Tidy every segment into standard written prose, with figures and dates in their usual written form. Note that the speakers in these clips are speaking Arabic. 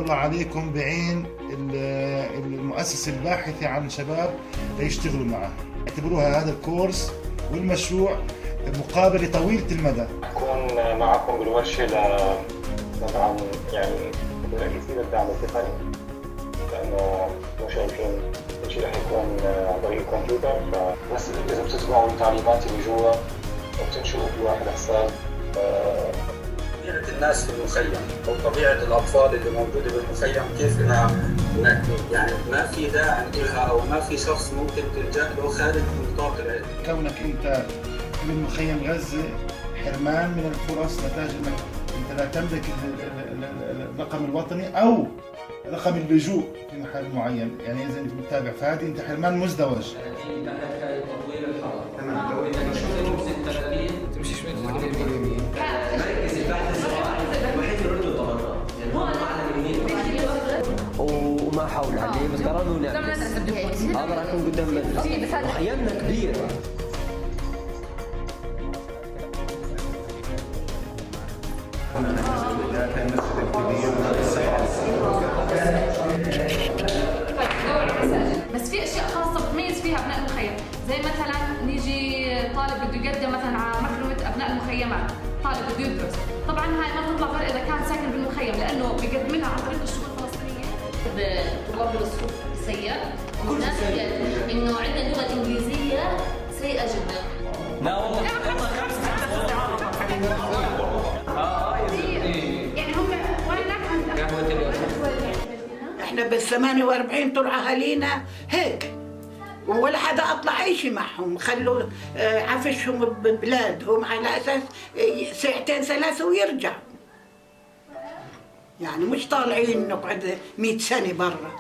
تطلع عليكم بعين المؤسسة الباحثة عن شباب ليشتغلوا معه. اعتبروها هذا الكورس والمشروع مقابلة طويلة المدى. أكون معكم بالورشة ندعم يعني كثير الدعم التقني، لأنه مو شايفين كل شيء رح يكون عن طريق الكمبيوتر، فبس إذا بتسمعوا التعليمات اللي جوا وبتنشئوا في واحد حساب. طبيعة الناس في المخيم أو طبيعة الأطفال اللي موجودة بالمخيم كيف إنها يعني ما في داعي لها أو ما في شخص ممكن تلجأ له خارج نطاق العلم. كونك أنت من مخيم غزة حرمان من الفرص نتاج أنك أنت لا تملك الرقم الوطني أو رقم اللجوء في محل معين، يعني إذا أنت متابع فهذه أنت حرمان مزدوج. تمام. لو أنت شفت 36 تمشي شوي يمين. مركز البحث الزراعي الوحيد يرد الضغطات، يعني هو أعلى من يمين وما حولها اللي بس قرروا نعكس. هذا راح يكون قدام المدرسة. مخيمنا كبير. بس في اشياء خاصه بتميز فيها ابناء المخيم، زي مثلا نيجي طالب بده يقدم مثلا على مكرمه ابناء المخيمات، طالب بده يدرس، طبعا هاي ما تطلع غير اذا كان ساكن بالمخيم لانه بيقدم لها عن طريق الشؤون الفلسطينيه. طلاب الصوت سيء، وناحيه انه عندنا اللغه الانجليزيه سيئه جدا. لا والله يعني هم احنا بال48 طول اهالينا هيك، ولا حدا اطلع اي شيء معهم، خلوا عفشهم ببلادهم على اساس ساعتين ثلاثه ويرجعوا. يعني مش طالعين نقعد 100 سنه برا.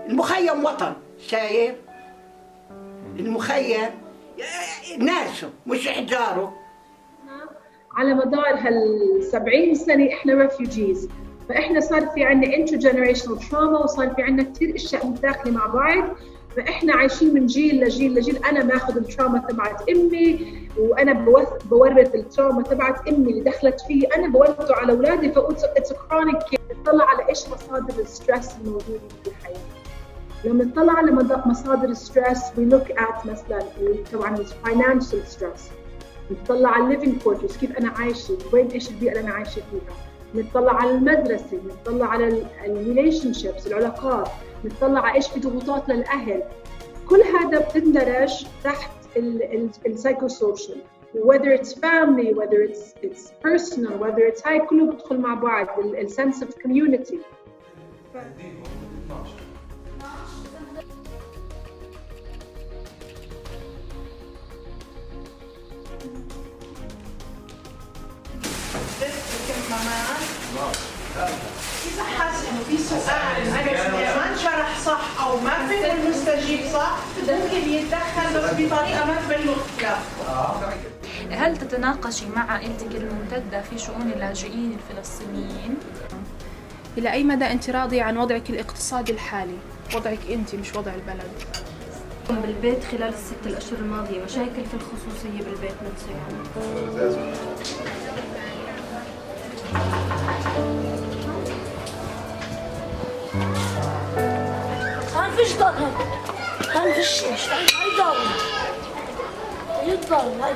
المخيم وطن، شايف؟ المخيم ناسه مش احجاره. على مدار هال70 سنه احنا ريفيوجيز، فاحنا صار في عندنا انترجنريشنال تراما، وصار في عندنا كثير اشياء متداخله مع بعض، فاحنا عايشين من جيل لجيل لجيل. انا باخذ التراما تبعت امي وانا بورث التراما تبعت امي اللي دخلت فيه، انا بورثه على اولادي، فاتس كرونيك. نطلع على ايش مصادر الستريس الموجوده في الحياه. لما نطلع على مصادر الستريس وي لوك ات مثلا طبعا الفاينانشال ستريس، نطلع على الليفينج كوارترز، كيف انا عايشه، وين ايش البيئه اللي انا عايشه فيها، نطلع على المدرسه، نطلع على الريليشن شيبس العلاقات، نطلع على ايش في ضغوطات للاهل. كل هذا بتندرج تحت السايكو سوشيال، whether it's family whether it's personal whether it's هاي كله بدخل مع بعض، السنس اوف كوميونتي. إذا حس إنه في سؤال ما انشرح صح أو ما فهم المستجيب صح، ممكن يتدخل بس بطريقة ما تبين له اختلاف. هل تتناقشي مع عائلتك الممتدة في شؤون اللاجئين الفلسطينيين؟ إلى أي مدى أنت راضية عن وضعك الاقتصادي الحالي؟ وضعك أنت مش وضع البلد. بالبيت خلال ال6 الأشهر الماضية مشاكل في الخصوصية بالبيت نفسه يعني. هنفش ضل هنفش مش هيضل يضل هاي.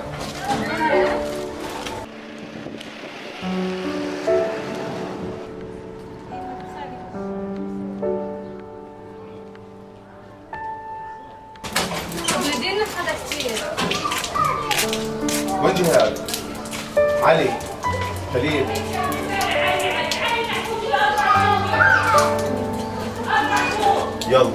بدينا حدا كثير. وين جهاد؟ علي خليل يلا.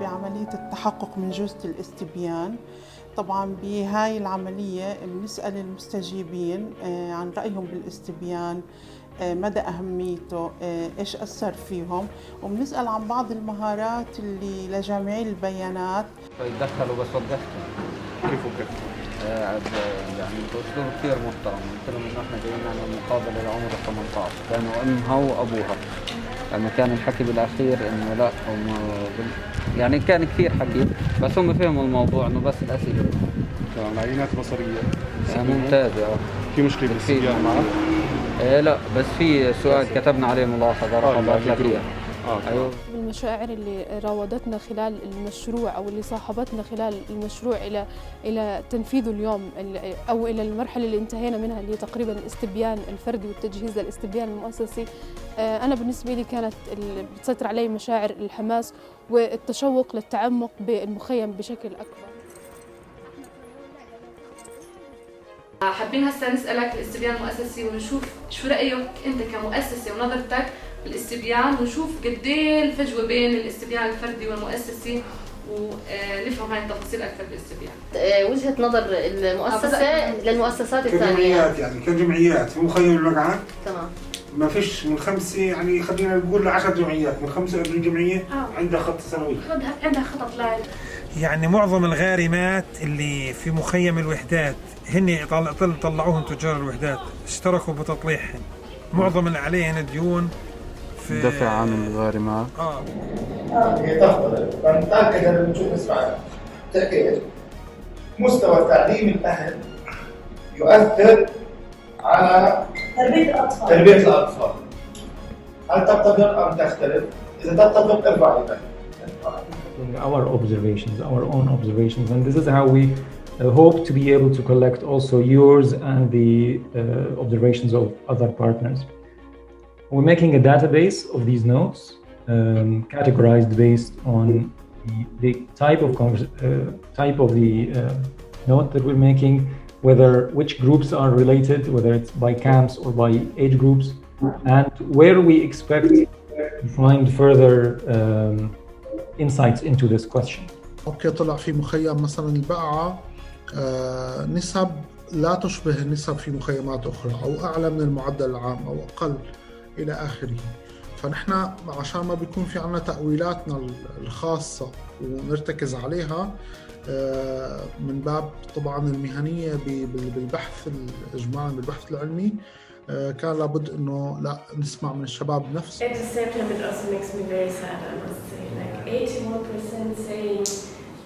بعملية التحقق من جوزة الاستبيان، طبعا بهاي العملية بنسأل المستجيبين عن رأيهم بالاستبيان، مدى أهميته، إيش أثر فيهم، وبنسأل عن بعض المهارات اللي لجامعي البيانات. يتدخلوا بس وضحتهم كيف وكيف، يعني بأسلوب كثير محترم. قلت لهم إنه إحنا جايين نعمل مقابلة لعمر 18، كانوا أمها وأبوها. لما كان الحكي بالأخير إنه لا هم يعني كان كثير حكي، بس هم فهموا الموضوع إنه بس الأسئلة. العينات بصرية ممتازة. في مشكلة بالاستبيان معه؟ لا بس في سؤال كتبنا عليه ملاحظة رقم 3. أيوه. المشاعر اللي راودتنا خلال المشروع أو اللي صاحبتنا خلال المشروع إلى تنفيذه اليوم أو إلى المرحلة اللي انتهينا منها اللي هي تقريبا الاستبيان الفردي والتجهيز للاستبيان المؤسسي. أنا بالنسبة لي كانت اللي بتسيطر علي مشاعر الحماس والتشوق للتعمق بالمخيم بشكل أكبر. حابين هسه نسألك الاستبيان المؤسسي ونشوف شو رأيك أنت كمؤسسة ونظرتك بالاستبيان، ونشوف قد ايه الفجوة بين الاستبيان الفردي والمؤسسي ونفهم هاي التفاصيل أكثر بالاستبيان. وجهة نظر المؤسسة للمؤسسات الثانية. كجمعيات يعني كجمعيات في مخيم الوقعات تمام. ما فيش من 5 يعني خلينا نقول 10 جمعيات، من 25 جمعية عندها خطة سنوية. عندها خطط لايف. يعني معظم الغارمات اللي في مخيم الوحدات هن طلعوهم تجار الوحدات اشتركوا بتطليعهن. معظم اللي عليهن ديون في دفع عن الغارمات. هي تختلف، فنتأكد أن نشوف نسمع تأكيد مستوى تعليم الأهل يؤثر على تربية الأطفال. هل تتفق أم تختلف؟ إذا تتفق ارفع يدك. Our own observations, and this is how we hope to be able to collect also yours and the observations of other partners. We're making a database of these notes, categorized based on the type of the note that we're making, which groups are related, whether it's by camps or by age groups, and where we expect to find further insights into this question. اوكي، طلع في مخيم مثلا البقعة نسب لا تشبه النسب في مخيمات أخرى، أو أعلى من المعدل العام أو أقل إلى آخره. فنحن عشان ما بيكون في عنا تأويلاتنا الخاصة ونرتكز عليها من باب طبعا المهنية بالبحث الإجمالي بالبحث العلمي، كان لابد إنه لا نسمع من الشباب نفسه. At the same time, it also makes me very sad, I must say. Like 81% saying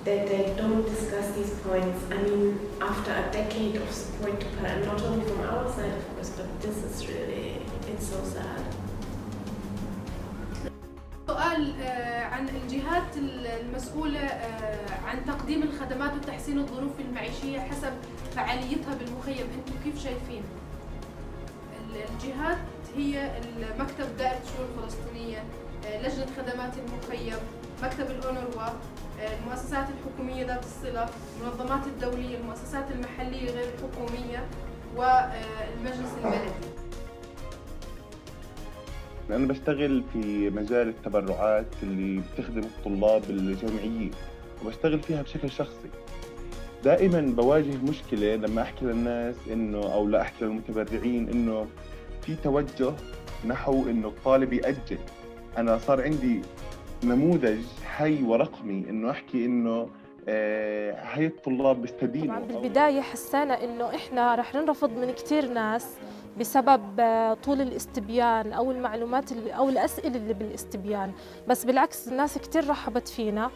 that they don't discuss these points. I mean, after a decade of support to parents, not only from our side, of course, but this is really, it's so sad. سؤال عن الجهات المسؤولة عن تقديم الخدمات وتحسين الظروف المعيشية حسب فعاليتها بالمخيم، انتم كيف شايفين؟ الجهات هي المكتب دائرة الشؤون الفلسطينية، لجنة خدمات المخيم، مكتب الأونروا، المؤسسات الحكومية ذات الصلة، المنظمات الدولية، المؤسسات المحلية غير الحكومية، والمجلس البلدي. أنا بشتغل في مجال التبرعات اللي بتخدم الطلاب الجامعيين، وبشتغل فيها بشكل شخصي. دائما بواجه مشكلة لما أحكي للناس إنه أو لا أحكي للمتبرعين إنه في توجه نحو إنه الطالب يأجل. أنا صار عندي نموذج حي ورقمي إنه أحكي إنه هاي الطلاب بيستدينوا. بالبداية حسينا إنه إحنا رح نرفض من كتير ناس بسبب طول الاستبيان أو المعلومات أو الأسئلة اللي بالاستبيان، بس بالعكس الناس كتير رحبت فينا،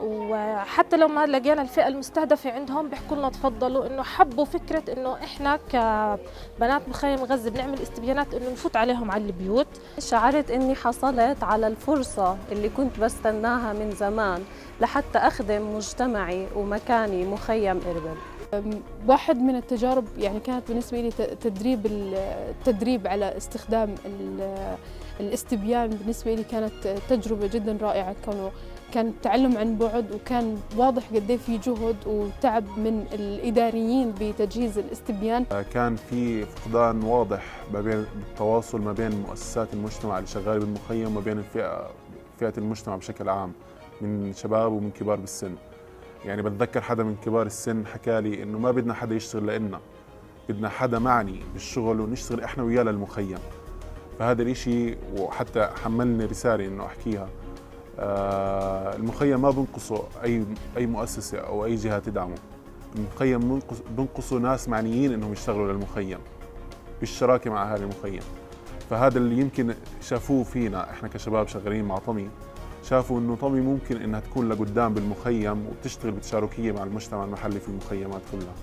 وحتى لو ما لقينا الفئة المستهدفة عندهم بيحكوا لنا تفضلوا، إنه حبوا فكرة إنه إحنا كبنات مخيم غزة بنعمل استبيانات إنه نفوت عليهم على البيوت. شعرت إني حصلت على الفرصة اللي كنت بستناها من زمان لحتى أخدم مجتمعي ومكاني مخيم إربد. واحد من التجارب يعني كانت بالنسبة لي التدريب على استخدام الاستبيان، بالنسبة لي كانت تجربة جدا رائعة، كان تعلم عن بعد، وكان واضح قد ايه في جهد وتعب من الإداريين بتجهيز الاستبيان. كان في فقدان واضح ما بين التواصل ما بين مؤسسات المجتمع اللي شغالة بالمخيم وما بين فئة المجتمع بشكل عام، من شباب ومن كبار بالسن. يعني بتذكر حدا من كبار السن حكى لي إنه ما بدنا حدا يشتغل لنا، بدنا حدا معني بالشغل ونشتغل إحنا وياه للمخيم. فهذا الإشي وحتى حملني رسالة إنه أحكيها. المخيم ما بنقصه أي مؤسسة أو أي جهة تدعمه، المخيم بنقصه ناس معنيين إنهم يشتغلوا للمخيم بالشراكة مع أهالي المخيم. فهذا اللي يمكن شافوه فينا احنا كشباب شغالين مع طمي، شافوا انه طمي ممكن انها تكون لقدام بالمخيم وتشتغل بتشاركيه مع المجتمع المحلي في المخيمات كلها.